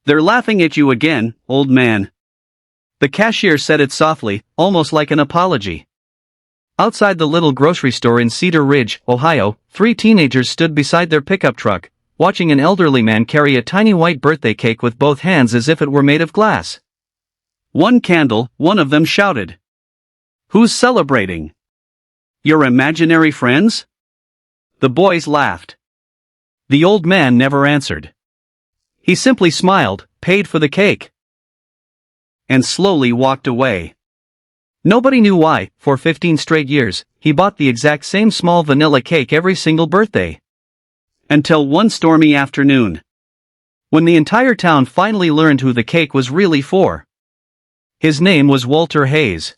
They're laughing at you again, old man. The cashier said it softly, almost like an apology. Outside the little grocery store in Cedar Ridge, Ohio, 3 teenagers stood beside their pickup truck, watching an elderly man carry a tiny white birthday cake with both hands as if it were made of glass. "One candle," one of them shouted. "Who's celebrating? Your imaginary friends?" The boys laughed. The old man never answered. He simply smiled, paid for the cake, and slowly walked away. Nobody knew why. For 15 straight years, he bought the exact same small vanilla cake every single birthday. Until one stormy afternoon, when the entire town finally learned who the cake was really for. His name was Walter Hayes.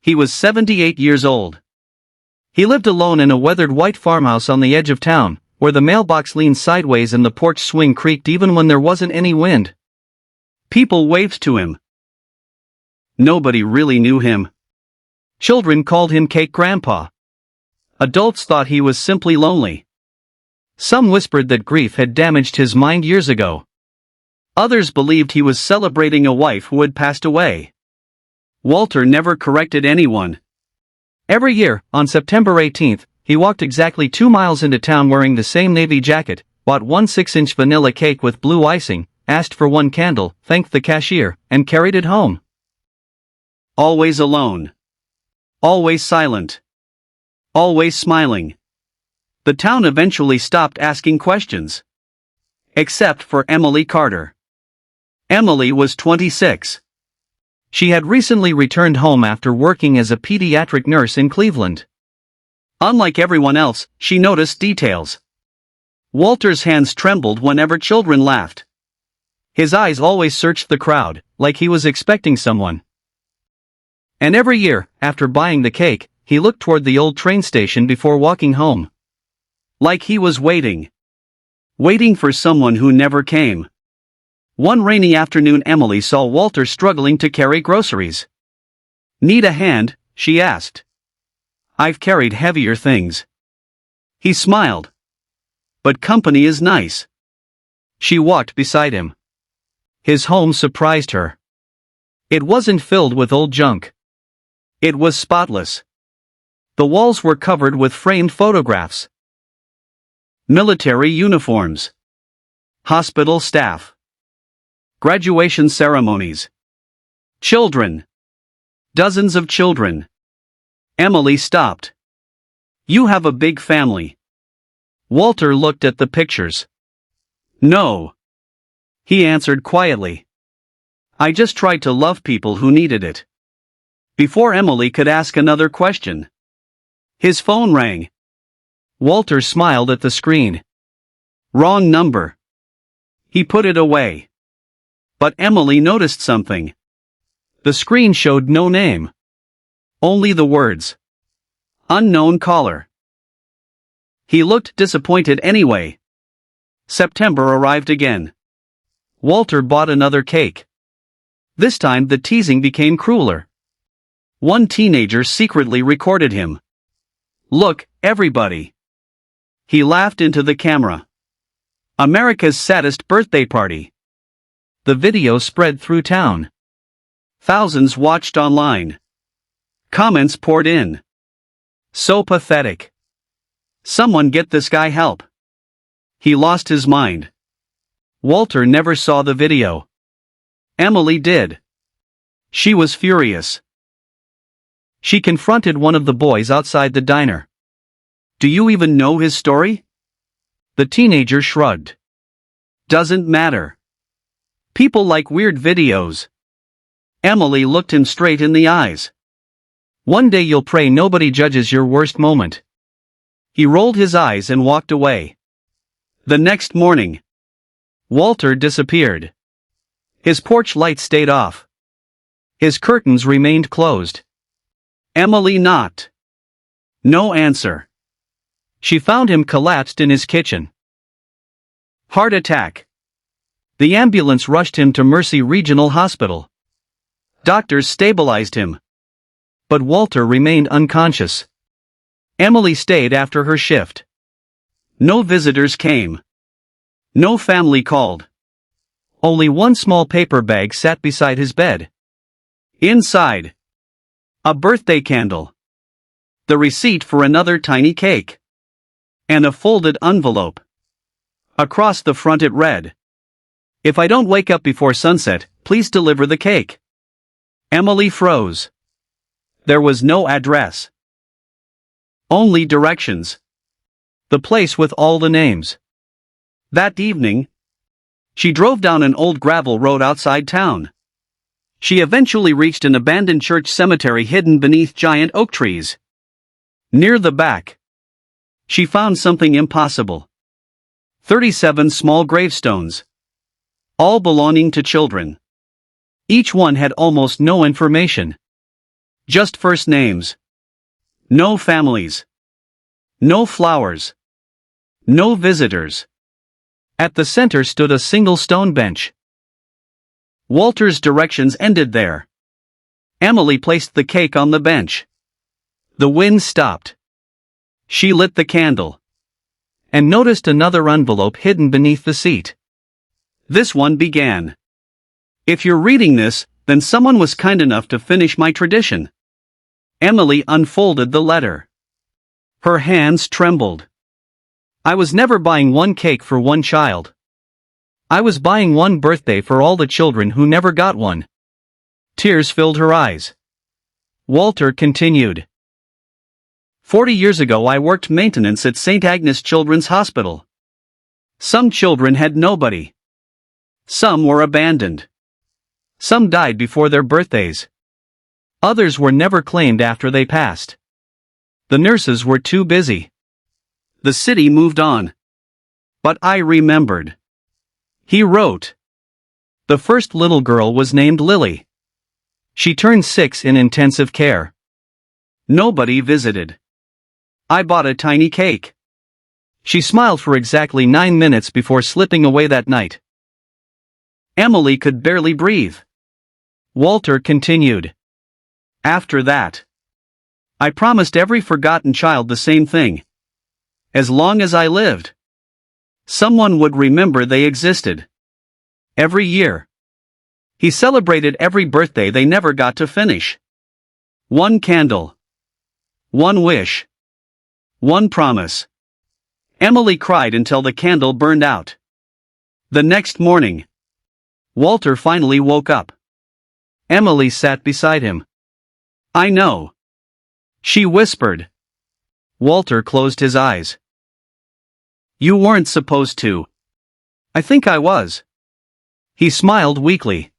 He was 78 years old. He lived alone in a weathered white farmhouse on the edge of town, where the mailbox leaned sideways and the porch swing creaked even when there wasn't any wind. People waved to him. Nobody really knew him. Children called him Cake Grandpa. Adults thought he was simply lonely. Some whispered that grief had damaged his mind years ago. Others believed he was celebrating a wife who had passed away. Walter never corrected anyone. Every year, on September 18th, he walked exactly 2 miles into town wearing the same navy jacket, bought 1 6-inch vanilla cake with blue icing, asked for 1 candle, thanked the cashier, and carried it home. Always alone. Always silent. Always smiling. The town eventually stopped asking questions. Except for Emily Carter. Emily was 26. She had recently returned home after working as a pediatric nurse in Cleveland. Unlike everyone else, she noticed details. Walter's hands trembled whenever children laughed. His eyes always searched the crowd, like he was expecting someone. And every year, after buying the cake, he looked toward the old train station before walking home. Like he was waiting. Waiting for someone who never came. One rainy afternoon, Emily saw Walter struggling to carry groceries. "Need a hand?" she asked. "I've carried heavier things." He smiled. "But company is nice." She walked beside him. His home surprised her. It wasn't filled with old junk. It was spotless. The walls were covered with framed photographs. Military uniforms. Hospital staff. Graduation ceremonies. Children. Dozens of children. Emily stopped. "You have a big family." Walter looked at the pictures. "No," he answered quietly. "I just tried to love people who needed it." Before Emily could ask another question, his phone rang. Walter smiled at the screen. Wrong number. He put it away. But Emily noticed something. The screen showed no name. Only the words. Unknown caller. He looked disappointed anyway. September arrived again. Walter bought another cake. This time the teasing became crueler. One teenager secretly recorded him. "Look, everybody." He laughed into the camera. "America's saddest birthday party." The video spread through town. Thousands watched online. Comments poured in. "So pathetic. Someone get this guy help. He lost his mind." Walter never saw the video. Emily did. She was furious. She confronted one of the boys outside the diner. "Do you even know his story?" The teenager shrugged. "Doesn't matter. People like weird videos." Emily looked him straight in the eyes. "One day you'll pray nobody judges your worst moment." He rolled his eyes and walked away. The next morning, Walter disappeared. His porch light stayed off. His curtains remained closed. Emily knocked. No answer. She found him collapsed in his kitchen. Heart attack. The ambulance rushed him to Mercy Regional Hospital. Doctors stabilized him. But Walter remained unconscious. Emily stayed after her shift. No visitors came. No family called. Only one small paper bag sat beside his bed. Inside, a birthday candle, the receipt for another tiny cake, and a folded envelope. Across the front it read, "If I don't wake up before sunset, please deliver the cake." Emily froze. There was no address. Only directions. The place with all the names. That evening, she drove down an old gravel road outside town. She eventually reached an abandoned church cemetery hidden beneath giant oak trees. Near the back, she found something impossible. 37 small gravestones, all belonging to children. Each one had almost no information. Just first names. No families. No flowers. No visitors. At the center stood a single stone bench. Walter's directions ended there. Emily placed the cake on the bench. The wind stopped. She lit the candle. And noticed another envelope hidden beneath the seat. This one began, "If you're reading this, then someone was kind enough to finish my tradition." Emily unfolded the letter. Her hands trembled. "I was never buying one cake for one child. I was buying one birthday for all the children who never got one." Tears filled her eyes. Walter continued. 40 years ago I worked maintenance at St. Agnes Children's Hospital. Some children had nobody. Some were abandoned. Some died before their birthdays. Others were never claimed after they passed. The nurses were too busy. The city moved on. But I remembered. He wrote. The first little girl was named Lily. She turned 6 in intensive care. Nobody visited. I bought a tiny cake. She smiled for exactly 9 minutes before slipping away that night. Emily could barely breathe. Walter continued. After that, I promised every forgotten child the same thing. As long as I lived, someone would remember they existed. Every year, he celebrated every birthday they never got to finish. One candle. One wish. One promise. Emily cried until the candle burned out. The next morning, Walter finally woke up. Emily sat beside him. "I know," she whispered. Walter closed his eyes. "You weren't supposed to." "I think I was." He smiled weakly.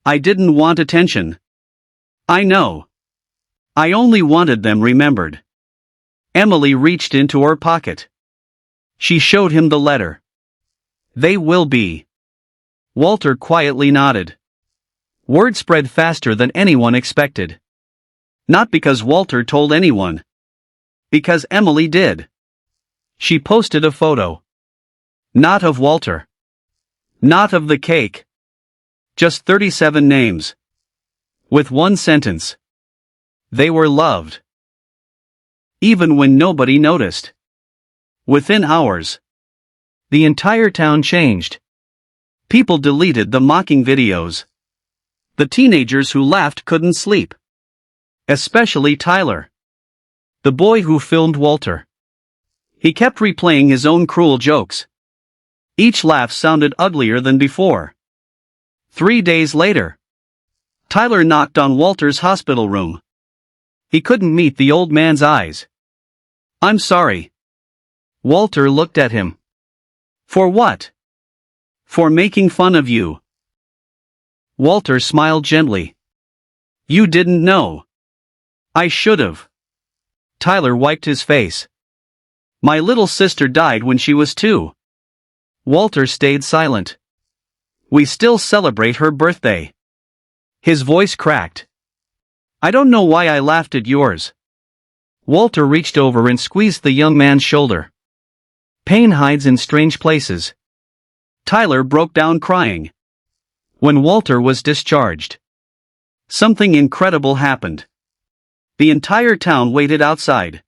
"I didn't want attention." "I know. I only wanted them remembered." Emily reached into her pocket. She showed him the letter. "They will be." Walter quietly nodded. Word spread faster than anyone expected. Not because Walter told anyone. Because Emily did. She posted a photo. Not of Walter. Not of the cake. Just 37 names. With one sentence. They were loved. Even when nobody noticed. Within hours, the entire town changed. People deleted the mocking videos. The teenagers who laughed couldn't sleep. Especially Tyler, the boy who filmed Walter. He kept replaying his own cruel jokes. Each laugh sounded uglier than before. 3 days later, Tyler knocked on Walter's hospital room. He couldn't meet the old man's eyes. "I'm sorry." Walter looked at him. "For what?" "For making fun of you." Walter smiled gently. "You didn't know." "I should've." Tyler wiped his face. "My little sister died when she was 2. Walter stayed silent. "We still celebrate her birthday." His voice cracked. "I don't know why I laughed at yours." Walter reached over and squeezed the young man's shoulder. Pain hides in strange places. Tyler broke down crying. When Walter was discharged, something incredible happened. The entire town waited outside.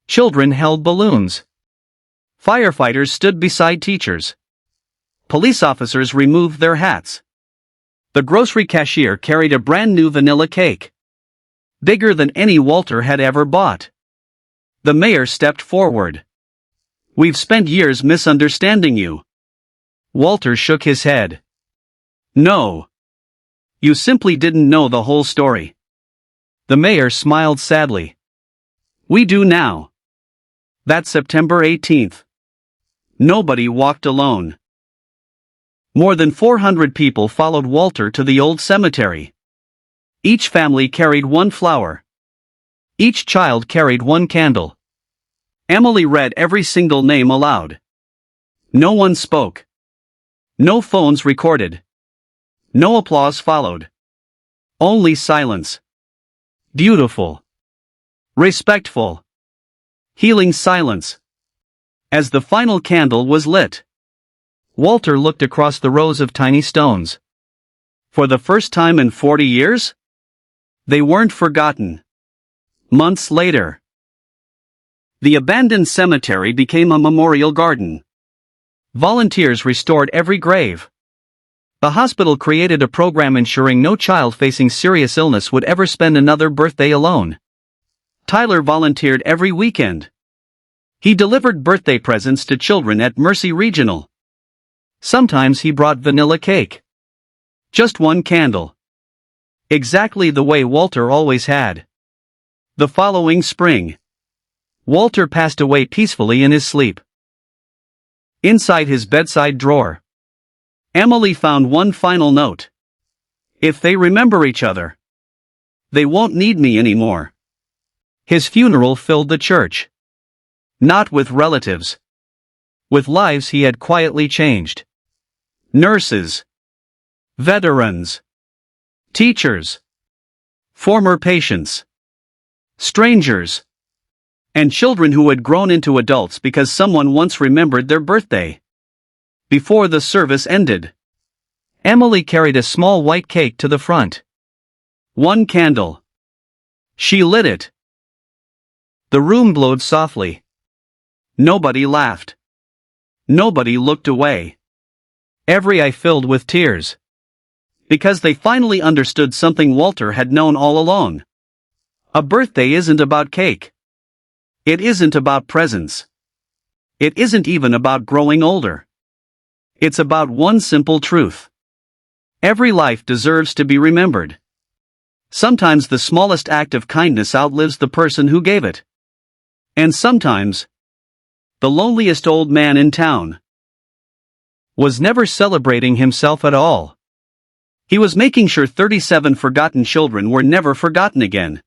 Children held balloons. Firefighters stood beside teachers. police officers removed their hats. The grocery cashier carried a brand new vanilla cake. Bigger than any Walter had ever bought. The mayor stepped forward. "We've spent years misunderstanding you." Walter shook his head. "No. You simply didn't know the whole story." The mayor smiled sadly. "We do now." That September 18th. Nobody walked alone. More than 400 people followed Walter to the old cemetery. Each family carried one flower. Each child carried one candle. Emily read every single name aloud. No one spoke. No phones recorded. No applause followed. Only silence. Beautiful. Respectful. Healing silence. As the final candle was lit, Walter looked across the rows of tiny stones. For the first time in 40 years? They weren't forgotten. Months later, the abandoned cemetery became a memorial garden. Volunteers restored every grave. The hospital created a program ensuring no child facing serious illness would ever spend another birthday alone. Tyler volunteered every weekend. He delivered birthday presents to children at Mercy Regional. Sometimes he brought vanilla cake. Just one candle. Exactly the way Walter always had. The following spring, Walter passed away peacefully in his sleep. Inside his bedside drawer, Emily found one final note. "If they remember each other, they won't need me anymore." His funeral filled the church. Not with relatives. With lives he had quietly changed. Nurses. Veterans. Teachers. Former patients. Strangers. And children who had grown into adults because someone once remembered their birthday. Before the service ended, Emily carried a small white cake to the front. One candle. She lit it. The room glowed softly. Nobody laughed. Nobody looked away. Every eye filled with tears. Because they finally understood something Walter had known all along. A birthday isn't about cake. It isn't about presents. It isn't even about growing older. It's about one simple truth. Every life deserves to be remembered. Sometimes the smallest act of kindness outlives the person who gave it. And sometimes, the loneliest old man in town was never celebrating himself at all. He was making sure 37 forgotten children were never forgotten again.